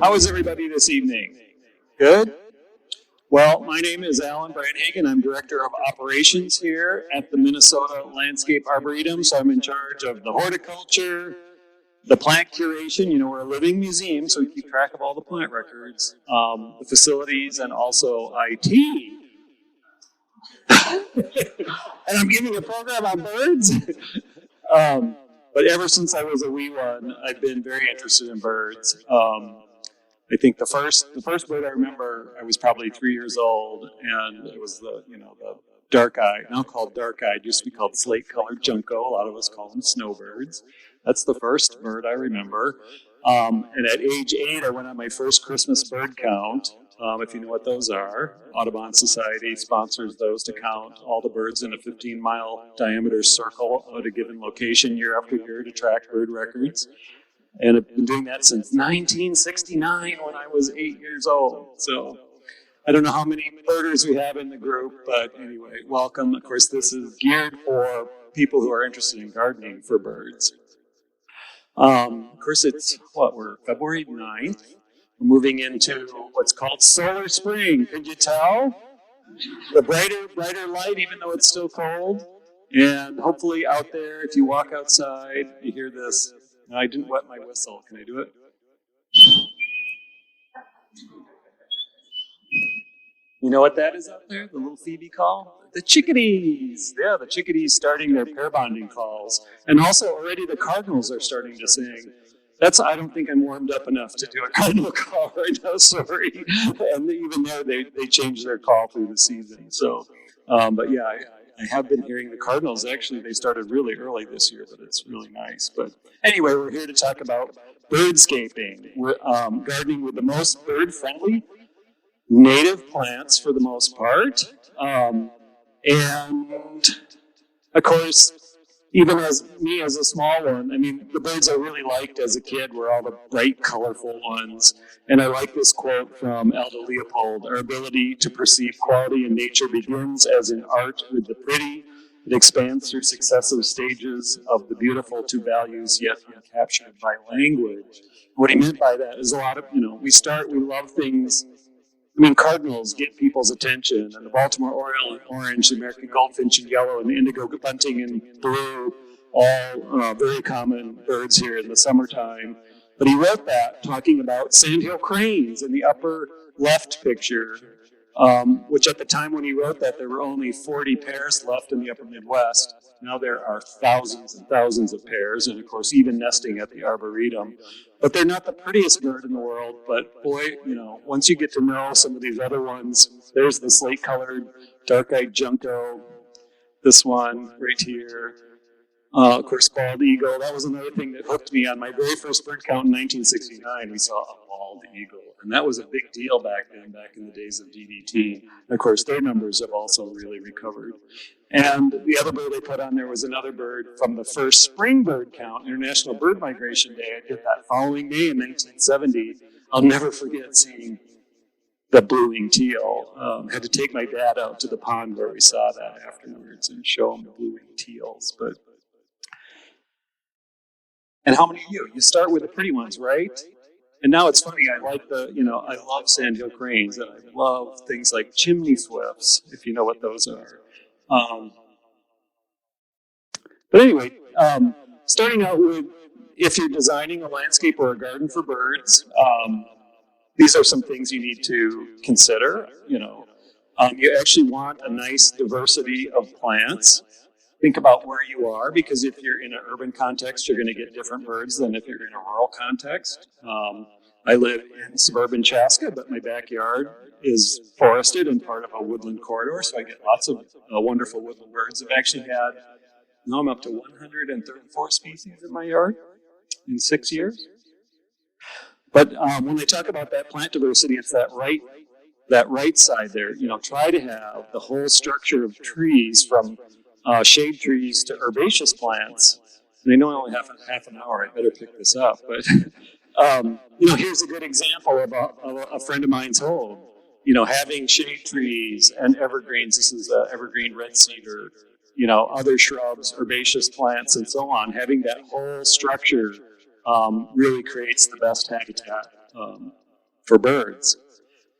How is everybody this evening? Good? Well, my name is Alan Branhagen. I'm Director of Operations here at the Minnesota Landscape Arboretum. So I'm in charge of the horticulture, the plant curation. You know, we're a living museum, so we keep track of all the plant records, the facilities, and also IT. And I'm giving a program on birds. But ever since I was a wee one, I've been very interested in birds. I think the first bird I remember, I was probably 3 years old, and it was the dark-eyed, now called dark-eyed, used to be called slate-colored junco. A lot of us call them snowbirds. That's the first bird I remember. And at age 8, I went on my first Christmas bird count. If you know what those are, Audubon Society sponsors those to count all the birds in a 15-mile diameter circle at a given location year after year to track bird records. And I've been doing that since 1969 when I was 8 years old. So I don't know how many birders we have in the group, but anyway, welcome. Of course, this is geared for people who are interested in gardening for birds. Of course, it's we're February 9th. We're moving into what's called solar spring. Could you tell? The brighter light, even though it's still cold. And hopefully out there, if you walk outside, you hear this. No, I didn't wet my whistle. Can I do it? You know what that is out there? The little Phoebe call? The chickadees. Yeah, the chickadees starting their pair bonding calls. And also already the cardinals are starting to sing. I don't think I'm warmed up enough to do a cardinal call right now, sorry. And even there, they change their call through the season. So, but yeah, I have been hearing the cardinals. Actually, they started really early this year, but it's really nice. But anyway, we're here to talk about birdscaping. We're gardening with the most bird-friendly native plants for the most part. And of course, even as a small one, I mean, the birds I really liked as a kid were all the bright, colorful ones. And I like this quote from Aldo Leopold: "Our ability to perceive quality in nature begins as in art with the pretty. It expands through successive stages of the beautiful to values yet uncaptured by language." What he meant by that is a lot of, we love things. I mean, cardinals get people's attention, and the Baltimore Oriole in orange, the American goldfinch in yellow, and the indigo bunting in blue, all very common birds here in the summertime. But he wrote that talking about sandhill cranes in the upper left picture, which at the time when he wrote that, there were only 40 pairs left in the upper Midwest. Now there are thousands and thousands of pairs, and of course even nesting at the Arboretum. But they're not the prettiest bird in the world, but boy, once you get to know some of these other ones, there's the slate-colored, dark-eyed junco, this one right here. Of course, bald eagle. That was another thing that hooked me on my very first bird count in 1969. We saw a bald eagle, and that was a big deal back then, back in the days of DDT. And of course, their numbers have also really recovered. And the other bird I put on there was another bird from the first spring bird count, International Bird Migration Day. I did that following May in 1970. I'll never forget seeing the blue-winged teal. Had to take my dad out to the pond where we saw that afterwards and show him the blue-winged teals. And how many of you start with the pretty ones, right? And now it's funny, I like I love sandhill cranes, and I love things like chimney swifts, if you know what those are. But anyway, starting out with, if you're designing a landscape or a garden for birds, these are some things you need to consider. You actually want a nice diversity of plants. Think about where you are, because if you're in an urban context, you're going to get different birds than if you're in a rural context. I live in suburban Chaska, but my backyard is forested and part of a woodland corridor, so I get lots of wonderful woodland birds. I've actually had, now I'm up to 134 species in my yard in 6 years. But when I talk about that plant diversity, it's that right side there. Try to have the whole structure of trees from shade trees to herbaceous plants. And I know I only have half an hour. I better pick this up. But, here's a good example of a friend of mine's home. Having shade trees and evergreens. This is evergreen redcedar. Other shrubs, herbaceous plants, and so on. Having that whole structure really creates the best habitat for birds.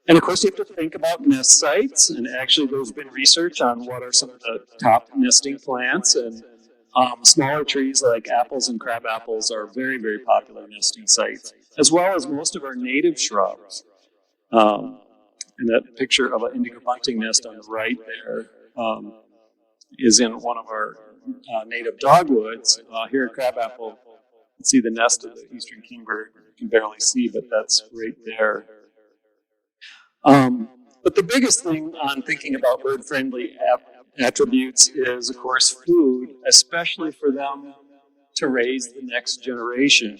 And of course, you have to think about nest sites. And actually, there's been research on what are some of the top nesting plants. And smaller trees like apples and crab apples are very, very popular nesting sites, as well as most of our native shrubs. And that picture of an indigo bunting nest on the right there is in one of our native dogwoods. Here at Crabapple, you can see the nest of the eastern kingbird. You can barely see, but that's right there. But the biggest thing on thinking about bird-friendly attributes is, of course, food, especially for them to raise the next generation.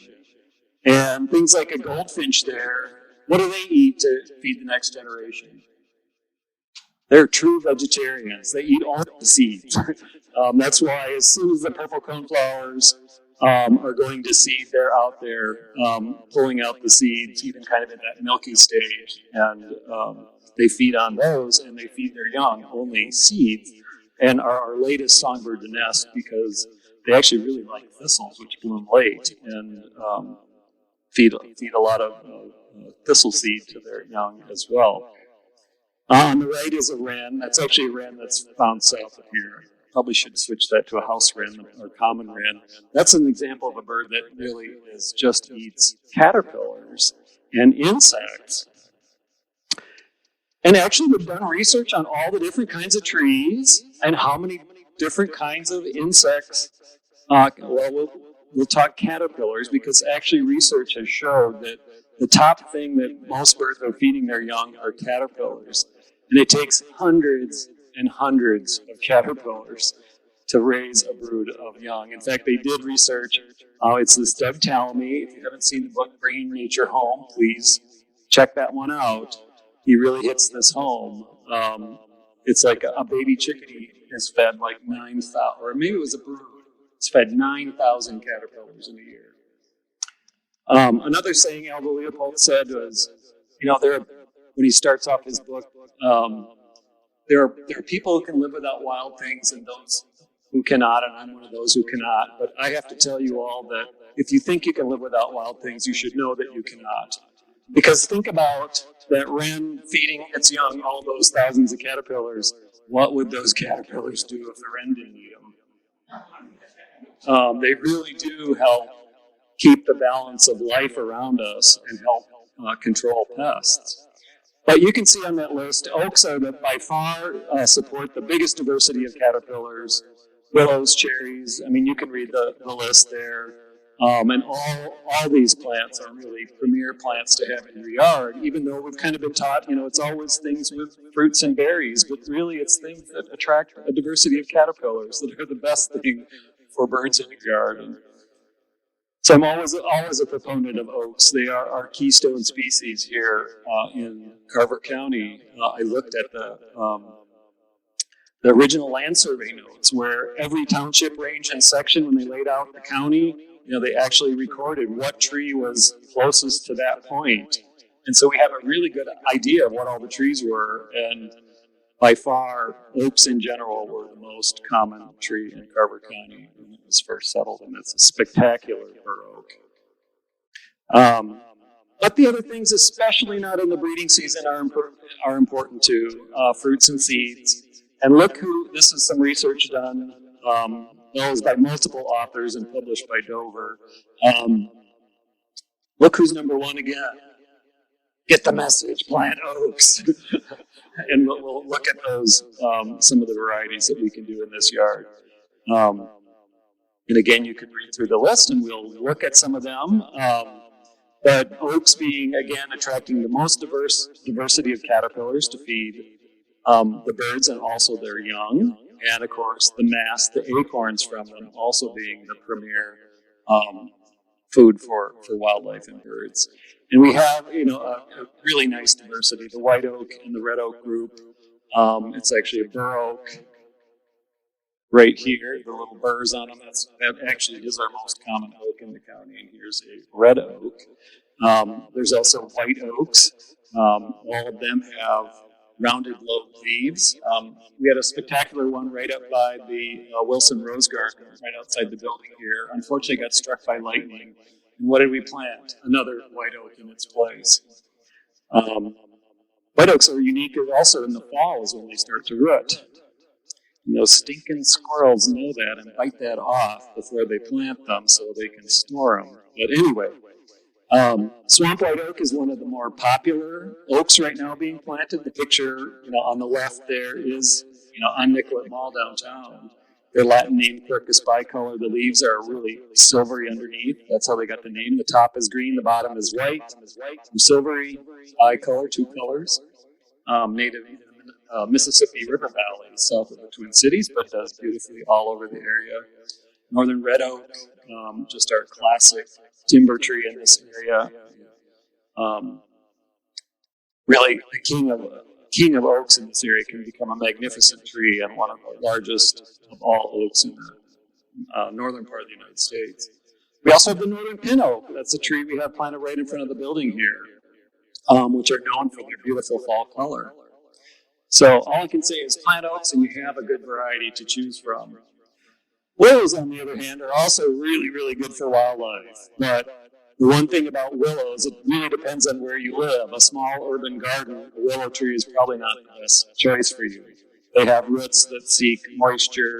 And things like a goldfinch there, what do they eat to feed the next generation? They're true vegetarians. They eat all the seeds. That's why as soon as the purple coneflowers are going to seed, they're out there pulling out the seeds, even kind of in that milky stage. And they feed on those, and they feed their young only seeds, and are our latest songbird to nest because they actually really like thistles, which bloom late, and feed a lot of thistle seed to their young as well. On the right is a wren. That's actually a wren that's found south of here. Probably should switch that to a house wren or common wren. That's an example of a bird that really just eats caterpillars and insects. And actually, we've done research on all the different kinds of trees and how many different kinds of insects. We'll talk caterpillars because actually research has showed that the top thing that most birds are feeding their young are caterpillars. And it takes hundreds and hundreds of caterpillars to raise a brood of young. In fact, they did research. It's this Doug Tallamy. If you haven't seen the book Bringing Nature Home, please check that one out. He really hits this home. It's like a baby chickadee is fed like 9,000, or maybe it was a brood. It's fed 9,000 caterpillars in a year. Another saying Aldo Leopold said was, when he starts off his book, there are people who can live without wild things and those who cannot, and I'm one of those who cannot. But I have to tell you all that if you think you can live without wild things, you should know that you cannot. Because think about that wren feeding its young all those thousands of caterpillars. What would those caterpillars do if the wren didn't eat them? They really do help keep the balance of life around us and help control pests. But you can see on that list, oaks are by far support the biggest diversity of caterpillars, willows, cherries. I mean, you can read the list there. And all these plants are really premier plants to have in your yard, even though we've kind of been taught, it's always things with fruits and berries, but really it's things that attract a diversity of caterpillars that are the best thing for birds in your yard. And so I'm always a proponent of oaks. They are our keystone species here in Carver County. I looked at the original land survey notes where every township, range, and section, when they laid out the county, they actually recorded what tree was closest to that point. And so we have a really good idea of what all the trees were. And by far, oaks in general were the most common tree in Carver County when it was first settled. And it's a spectacular bur oak. But the other things, especially not in the breeding season, are important too. Fruits and seeds. And look this is some research done. It was by multiple authors and published by Dover. Look who's number one again. Get the message, plant oaks. And we'll look at those, some of the varieties that we can do in this yard. And again, you can read through the list and we'll look at some of them. But oaks being, again, attracting the most diversity of caterpillars to feed the birds and also their young. And of course, the mast, the acorns from them also being the premier food for wildlife and birds. And we have, a really nice diversity. The white oak and the red oak group. It's actually a bur oak right here. The little burrs on them. That actually is our most common oak in the county. And here's a red oak. There's also white oaks. All of them have rounded lobed leaves. We had a spectacular one right up by the Wilson Rose Garden, right outside the building here. Unfortunately, got struck by lightning. And what did we plant? Another white oak in its place. White oaks are unique also in the fall is when they start to root. And those stinking squirrels know that and bite that off before they plant them so they can store them. But anyway, swamp white oak is one of the more popular oaks right now being planted. The picture, on the left there is, on Nicollet Mall downtown. Their Latin name, Quercus bicolor. The leaves are really silvery underneath. That's how they got the name. The top is green, the bottom is white. Silvery bicolor, two colors. Native in the Mississippi River Valley, south of the Twin Cities, but does beautifully all over the area. Northern red oak, just our classic timber tree in this area. Really, the king of oaks in this area can become a magnificent tree and one of the largest of all oaks in the northern part of the United States. We also have the northern pin oak. That's a tree we have planted right in front of the building here, which are known for their beautiful fall color. So all I can say is plant oaks and you have a good variety to choose from. Willows, on the other hand, are also really, really good for wildlife. But the one thing about willows, it really depends on where you live. A small urban garden, a willow tree is probably not the best choice for you. They have roots that seek moisture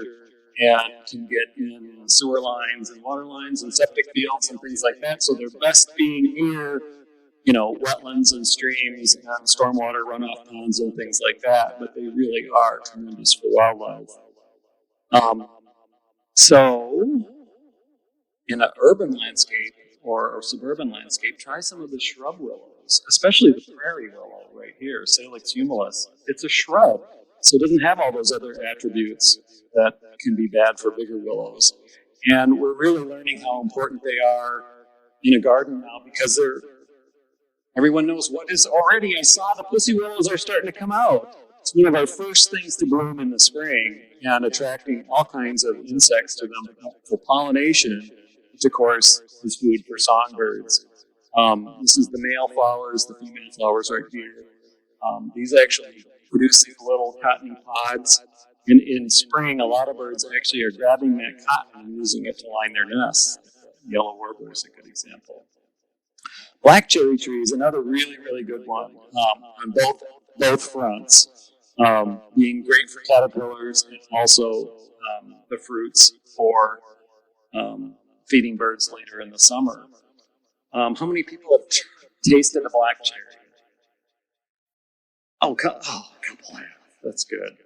and can get in sewer lines and water lines and septic fields and things like that. So they're best being near, wetlands and streams and stormwater runoff ponds and things like that. But they really are tremendous for wildlife. So in an urban landscape or suburban landscape, try some of the shrub willows, especially the prairie willow right here, Salix humilis. It's a shrub, so it doesn't have all those other attributes that can be bad for bigger willows. And we're really learning how important they are in a garden now because everyone knows what is already. I saw the pussy willows are starting to come out. It's one of our first things to bloom in the spring and attracting all kinds of insects to them for pollination, which of course is food for songbirds. This is the male flowers, the female flowers right here. These actually produce these little cottony pods. In spring, a lot of birds actually are grabbing that cotton and using it to line their nests. Yellow warbler is a good example. Black cherry tree is another really, really good one on both fronts, being great for caterpillars and also the fruits for feeding birds later in the summer. How many people have tasted a black cherry? A couple have. That's good.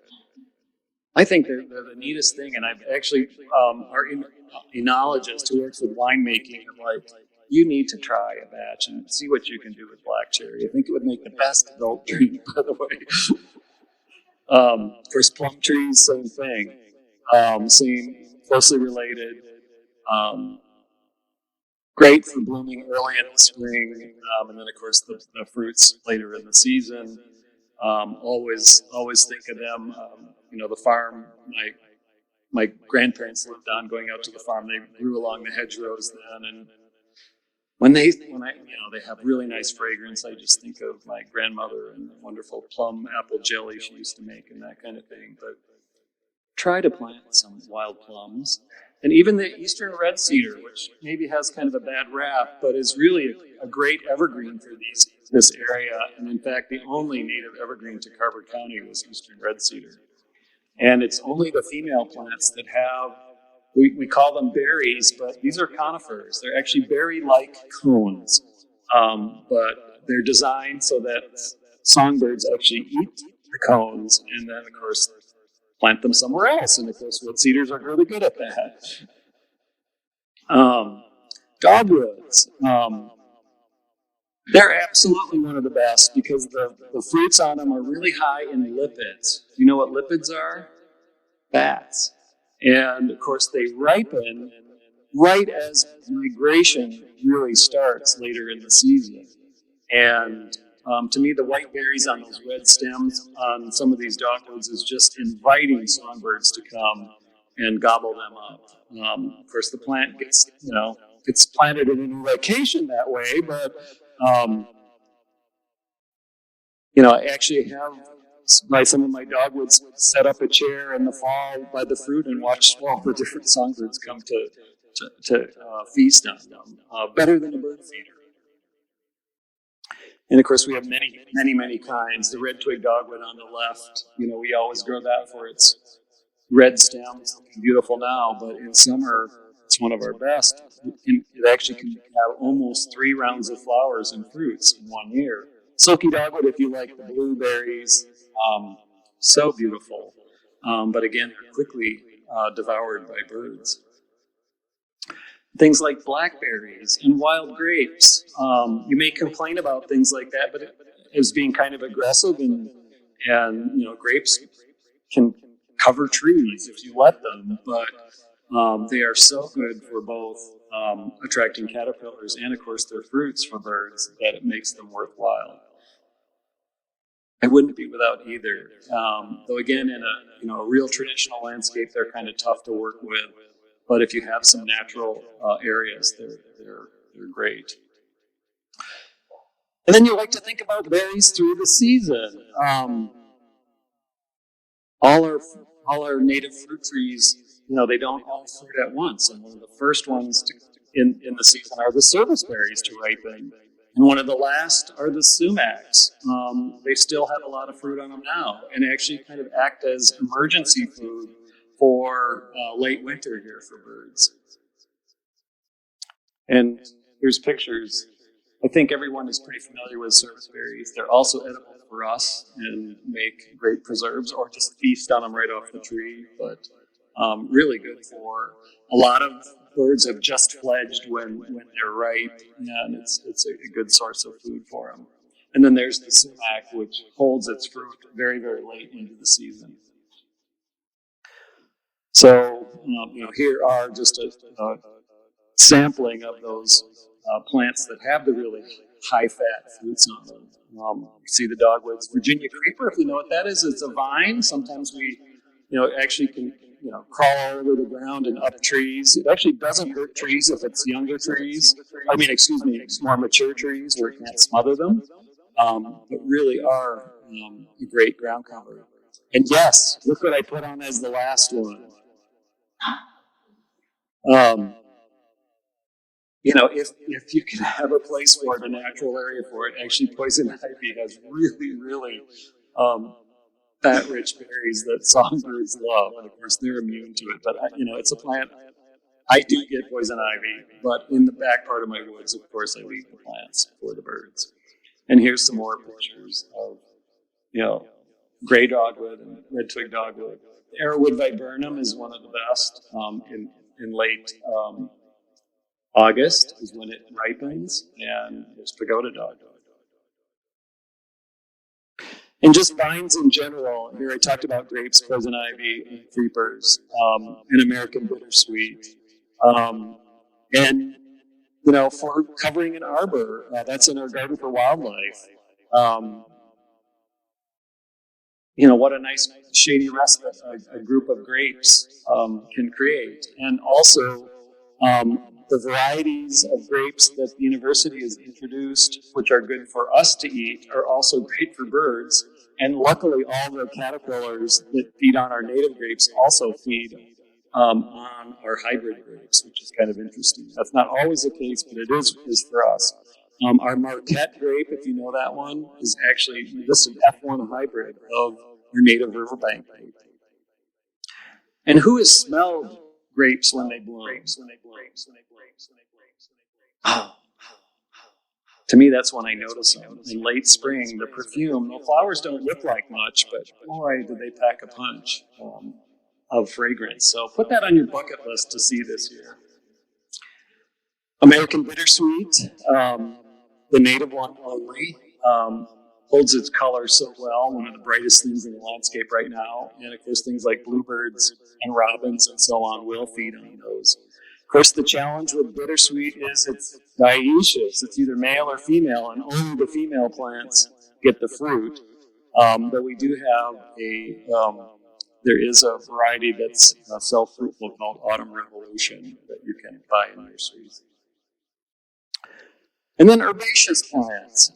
I think they're the neatest thing, and I've actually, our enologist who works with winemaking, I'm like, you need to try a batch and see what you can do with black cherry. I think it would make the best adult drink, by the way. Of course, plum trees, same thing. Same, closely related. Great for blooming early in the spring, and then, of course, the fruits later in the season. Always think of them. The farm my grandparents lived on, going out to the farm. They grew along the hedgerows then, and when they have really nice fragrance. I just think of my grandmother and the wonderful plum apple jelly she used to make and that kind of thing. But try to plant some wild plums. And even the eastern red cedar, which maybe has kind of a bad rap, but is really a great evergreen for this area. And in fact, the only native evergreen to Carver County was eastern red cedar. And it's only the female plants that have, we call them berries, but these are conifers. They're actually berry-like cones, but they're designed so that songbirds actually eat the cones and then, of course, plant them somewhere else. And of course, wood cedars are really good at that. Dogwoods. They're absolutely one of the best because the fruits on them are really high in lipids. You know what lipids are? Fats. And of course, they ripen right as migration really starts later in the season. And to me, the white berries on those red stems on some of these dogwoods is just inviting songbirds to come and gobble them up. Of course, the plant gets planted in a new location that way, but I actually have by some of my dogwoods set up a chair in the fall by the fruit and watch all the different songbirds come to feast on them. Better than a bird feeder. And of course, we have many, many, many kinds. The red twig dogwood on the left, we always grow that for its red stems, looking beautiful now, but in summer, it's one of our best. It actually can have almost 3 rounds of flowers and fruits in 1 year. Silky dogwood, if you like the blueberries, so beautiful. But again, they're quickly devoured by birds. Things like blackberries and wild grapes. You may complain about things like that, but as being kind of aggressive, and grapes can cover trees if you let them, but they are so good for both attracting caterpillars and, of course, their fruits for birds that it makes them worthwhile. I wouldn't be without either. Though again, in a real traditional landscape, they're kind of tough to work with. But if you have some natural areas, they're great. And then you like to think about berries through the season. All our native fruit trees, they don't all fruit at once. And one of the first ones in the season are the service berries to ripen. And one of the last are the sumacs. They still have a lot of fruit on them now, and actually kind of act as emergency food for late winter here for birds. And here's pictures. I think everyone is pretty familiar with service berries. They're also edible for us and make great preserves, or just feast on them right off the tree. But really good for a lot of birds have just fledged when they're ripe, and it's a good source of food for them. And then there's the sumac, which holds its fruit very, very late into the season. So, here are just a sampling of those plants that have the really high-fat fruits on them. You see the dogwoods. Virginia creeper, if you know what that is, it's a vine. Sometimes we, actually can, crawl all over the ground and up trees. It actually doesn't hurt trees if it's younger trees. More mature trees where it can't smother them. But really are a great ground cover. And yes, look what I put on as the last one. If you can have a place for it, a natural area for it, actually poison ivy has really, really fat-rich berries that songbirds love, and of course they're immune to it. But it's a plant. I do get poison ivy, but in the back part of my woods, of course, I leave the plants for the birds. And here's some more pictures of, gray dogwood and red twig dogwood. The arrowwood viburnum is one of the best. In late August is when it ripens, and there's pagoda dogwood. And just vines in general. Here I talked about grapes, poison ivy, and creepers, and American bittersweet. And, for covering an arbor, that's in our garden for wildlife. What a nice shady respite a group of grapes can create. And also, the varieties of grapes that the university has introduced, which are good for us to eat, are also great for birds. And luckily, all the caterpillars that feed on our native grapes also feed on our hybrid grapes, which is kind of interesting. That's not always the case, but it is for us. Our Marquette grape, if you know that one, is actually this is an F1 hybrid of our native riverbank grape. And who has smelled grapes when they bloom? Oh. To me, that's when I notice them. In late spring, the perfume, the flowers don't look like much, but boy, do they pack a punch of fragrance. So put that on your bucket list to see this year. American bittersweet, the native one only, holds its color so well, one of the brightest things in the landscape right now. And of course, things like bluebirds and robins and so on will feed on those. Of course, the challenge with bittersweet is it's dioecious. It's either male or female, and only the female plants get the fruit. But we do have there is a variety that's self-fruitful called Autumn Revolution that you can buy in nurseries. And then herbaceous plants.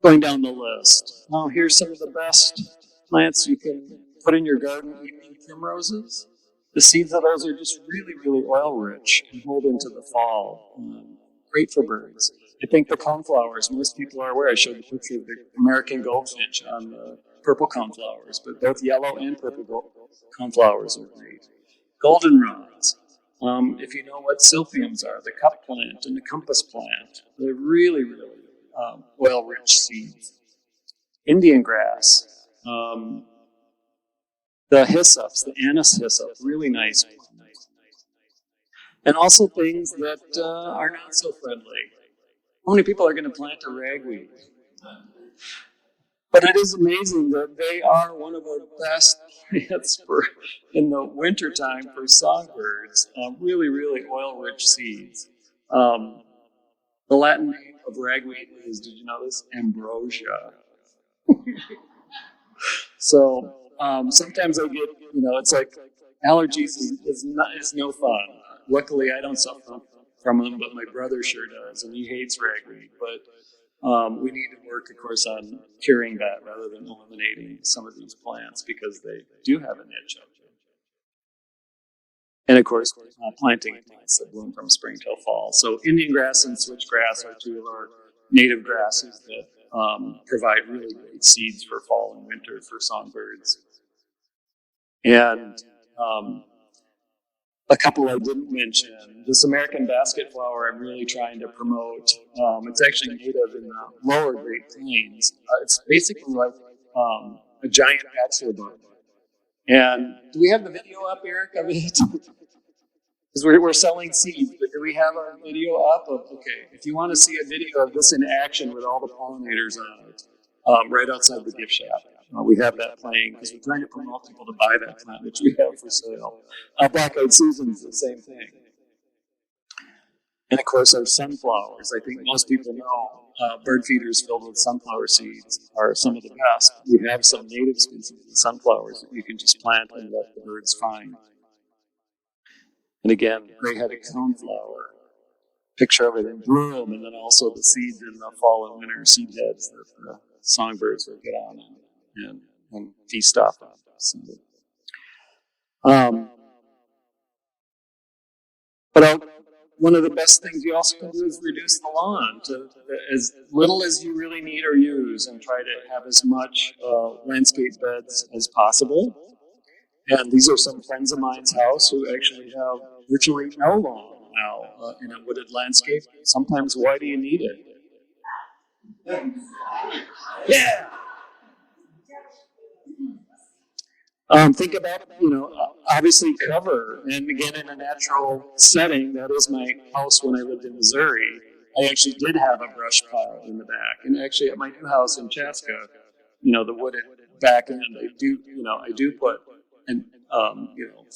Going down the list. Here's some of the best plants you can put in your garden. Evening primroses. The seeds of those are just really, really oil rich and hold into the fall. Great for birds. I think the coneflowers, most people are aware. I showed the picture of the American goldfinch on the purple coneflowers, but both yellow and purple coneflowers are great. Goldenrods. If you know what silphiums are, the cup plant and the compass plant, they're really, really oil-rich seeds. Indian grass. The hyssops, the anise hyssop, really nice ones. And also things that are not so friendly. How many people are going to plant a ragweed? But it is amazing that they are one of our best plants for in the wintertime for songbirds. Really, really oil-rich seeds. The Latin name of ragweed is, did you know this? Ambrosia. So sometimes I get, it's like allergies is no fun. Luckily, I don't suffer from them, but my brother sure does, and he hates ragweed. But we need to work, of course, on curing that rather than eliminating some of these plants because they do have a niche out there. And of course, planting plants that bloom from spring till fall. So Indiangrass and switchgrass are two of our native grasses that provide really great seeds for fall and winter for songbirds. And a couple I didn't mention. This American basket flower I'm really trying to promote. It's actually native in the lower Great Plains. It's basically like a giant bachelor bud. And do we have the video up, Eric, of it? Because we're selling seeds, but do we have our video up? Okay, if you want to see a video of this in action with all the pollinators on it, right outside the gift shop. We have that playing because we're trying to promote people to buy that plant, which we have for sale. Black-eyed Susan's the same thing. And of course, our sunflowers. I think most people know bird feeders filled with sunflower seeds are some of the best. We have some native species of sunflowers that you can just plant and let the birds find. And again, gray-headed coneflower. Picture of it in bloom, and then also the seeds in the fall and winter seed heads that the songbirds will get on and feast off of. So, but one of the best things you also can do is reduce the lawn to as little as you really need or use, and try to have as much landscape beds as possible. And these are some friends of mine's house who actually have virtually no lawn now in a wooded landscape. Sometimes, why do you need it? Yeah. Think about, obviously cover. And again, in a natural setting, that is my house when I lived in Missouri. I actually did have a brush pile in the back. And actually at my new house in Chaska, the wooded back end, I do put,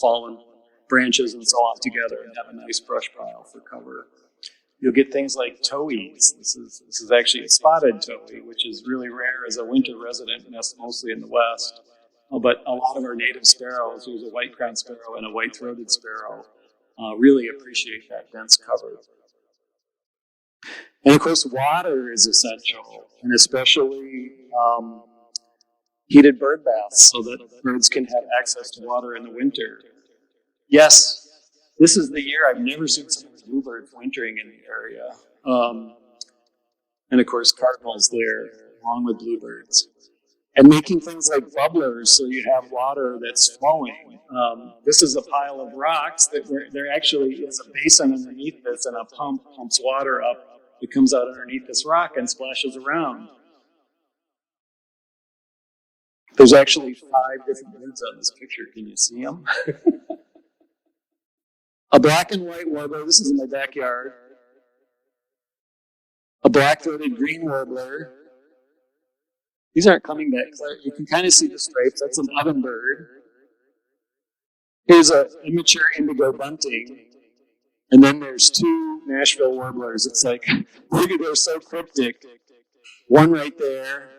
fallen branches and so on together and have a nice brush pile for cover. You'll get things like towhees. This is actually a spotted towhee, which is really rare as a winter resident, nests mostly in the west. But a lot of our native sparrows, there's a white-crowned sparrow and a white-throated sparrow, really appreciate that dense cover. And of course, water is essential, and especially heated bird baths so that birds can have access to water in the winter. Yes, this is the year I've never seen so many bluebirds wintering in the area. And of course, cardinals there, along with bluebirds. And making things like bubblers so you have water that's flowing. This is a pile of rocks that there actually is a basin underneath this, and a pump pumps water up. It comes out underneath this rock and splashes around. There's actually 5 different birds on this picture. Can you see them? A black and white warbler. This is in my backyard. A black-throated green warbler. These aren't coming back clear. You can kind of see the stripes. That's an ovenbird. Here's an immature indigo bunting. And then there's 2 Nashville warblers. It's like, they're so cryptic. One right there.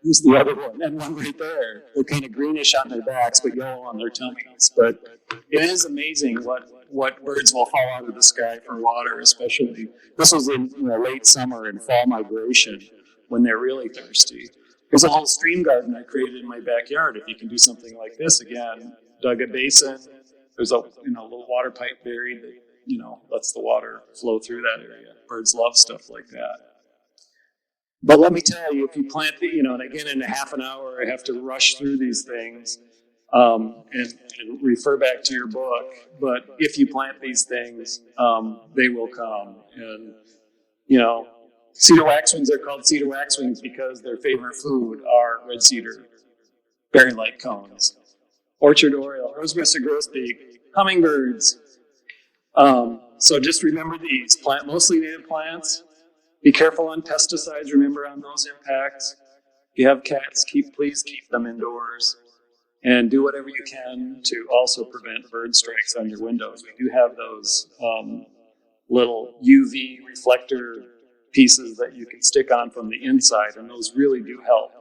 Here's the other one. And one right there. They're kind of greenish on their backs, but yellow on their tummies. But it is amazing what birds will fall out of the sky for water, especially. This was in late summer and fall migration when they're really thirsty. There's a whole stream garden I created in my backyard. If you can do something like this, again, dug a basin. There's a little water pipe buried that lets the water flow through that area. Birds love stuff like that. But let me tell you, if you plant and again in a half an hour, I have to rush through these things and refer back to your book. But if you plant these things, they will come. And, cedar waxwings are called cedar waxwings because their favorite food are red cedar berry-like cones. Orchard oriole, rose-breasted grosbeak, hummingbirds. So just remember these. Plant mostly native plants. Be careful on pesticides. Remember on those impacts. If you have cats, please keep them indoors. And do whatever you can to also prevent bird strikes on your windows. We do have those little UV reflector pieces that you can stick on from the inside, and those really do help.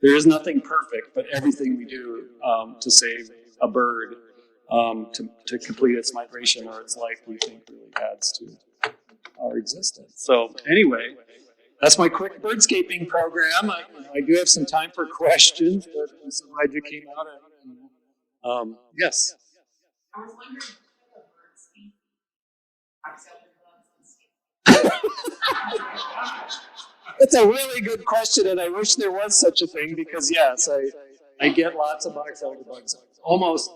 There is nothing perfect, but everything we do to save a bird to complete its migration or its life, we think really adds to our existence. So anyway, that's my quick birdscaping program. I do have some time for questions, but I'm so glad you came out. Yes. I was wondering if the birds speak It's a really good question, and I wish there was such a thing because, yes, I get lots of box elder bugs. Almost,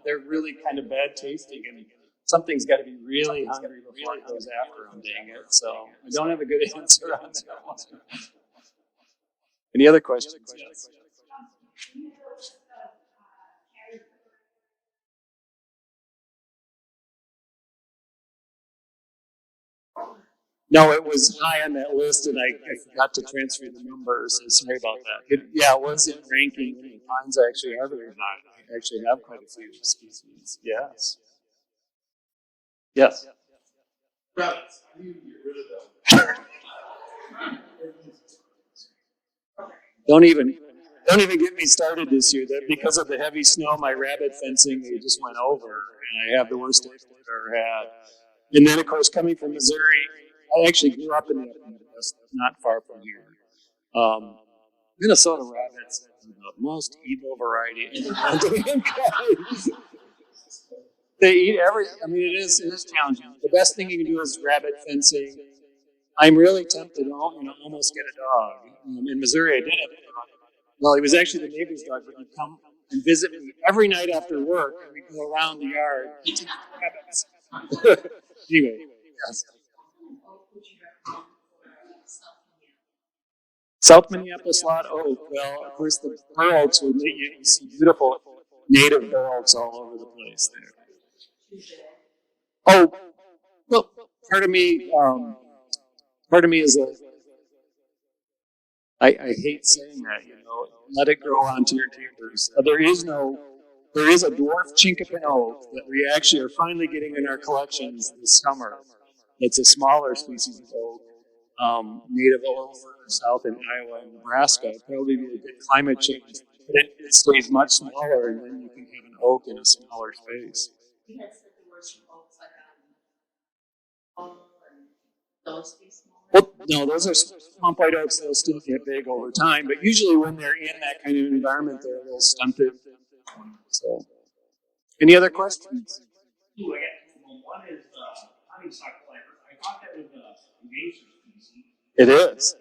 they're really kind of bad tasting, and something's got to be really hungry before it goes after them, dang it. So I don't have a good answer on that one. Any other questions? Yes. No, it was high on that list, and I forgot to transfer the numbers. So sorry about that. It was in ranking. Pines actually are very high. I actually have quite a few species. Yes. Yes. Rabbits. How do you get rid of them? Don't even get me started this year. That because of the heavy snow, my rabbit fencing they just went over, and I have the worst April I've ever had. And then, of course, coming from Missouri, I actually grew up in the Midwest, not far from here. Minnesota rabbits are the most evil variety ever known to mankind. They eat it is challenging. The best thing you can do is rabbit fencing. I'm really tempted to almost get a dog. In Missouri, I did it. Well, he was actually the neighbor's dog, but he'd come and visit me every night after work, and we'd go around the yard eating rabbits. Anyway, yes. South Minneapolis lot oak. Well, of course, the bur oaks will make you see beautiful native bur oaks all over the place there. Oh, well, part of me is I hate saying that, let it grow onto your neighbors. There is a dwarf chinkapin oak that we actually are finally getting in our collections this summer. It's a smaller species of oak, native a little further south in Iowa and Nebraska. It'll probably be a good climate change, but it stays much smaller, and then you can have an oak in a smaller space. You had said there were some oaks like and those be smaller? Well, no, those are swamp white oaks. They'll still get big over time, but usually when they're in that kind of environment, they're a little stunted. So, any other questions? Ooh, I got two. One is honeysuckle. I thought that was an invasive species. It is.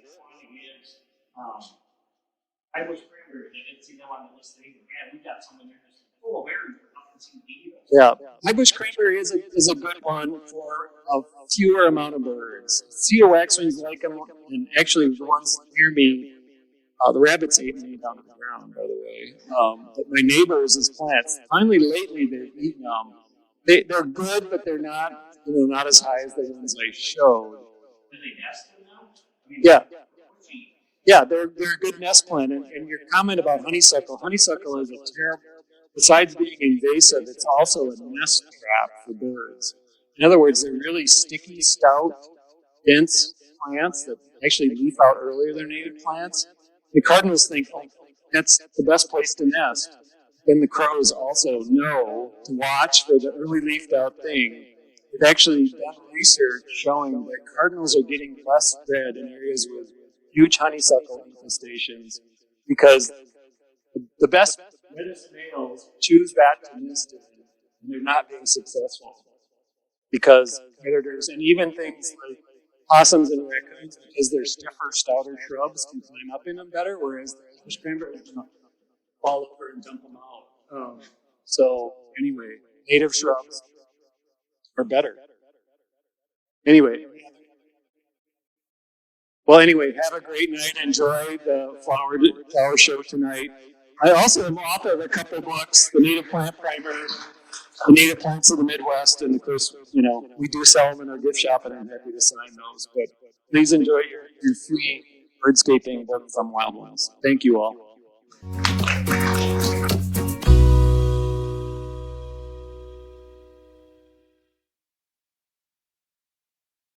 I wish cranberry. I didn't see them on the list either. Man, we got some in there just full of berries. Nothing seemed to eat them. Yeah, I bush cranberry is a good one for a fewer amount of birds. Cedar waxwings like them, and actually the ones near me, the rabbits ate me down to the ground, by the way. But my neighbors' plants, finally lately they've eaten them. They're good, but they're not as high as the ones I showed. Did they nest in them? Yeah. Yeah, they're a good nest plant. And your comment about honeysuckle is a terrible, besides being invasive, it's also a nest trap for birds. In other words, they're really sticky, stout, dense plants that actually leaf out earlier than native plants. The cardinals think, that's the best place to nest. Then the crows also know to watch for the early leafed out thing. They've actually done research showing that cardinals are getting less fed in areas with huge honeysuckle infestations because the best reddest males choose that to nest in, and they're not being successful. because predators and even things like possums and raccoons, because they're stiffer, stouter shrubs, can climb up in them better, whereas the bush cranberry can fall over and dump them out. So anyway, native shrubs are better. Anyway. Well, anyway, have a great night. Enjoy the flower show tonight. I also am author of a couple books, The Native Plant Primer, The Native Plants of the Midwest, and of course, we do sell them in our gift shop, and I'm happy to sign those. But please enjoy your free birdscaping book from Wild Ones. Thank you all.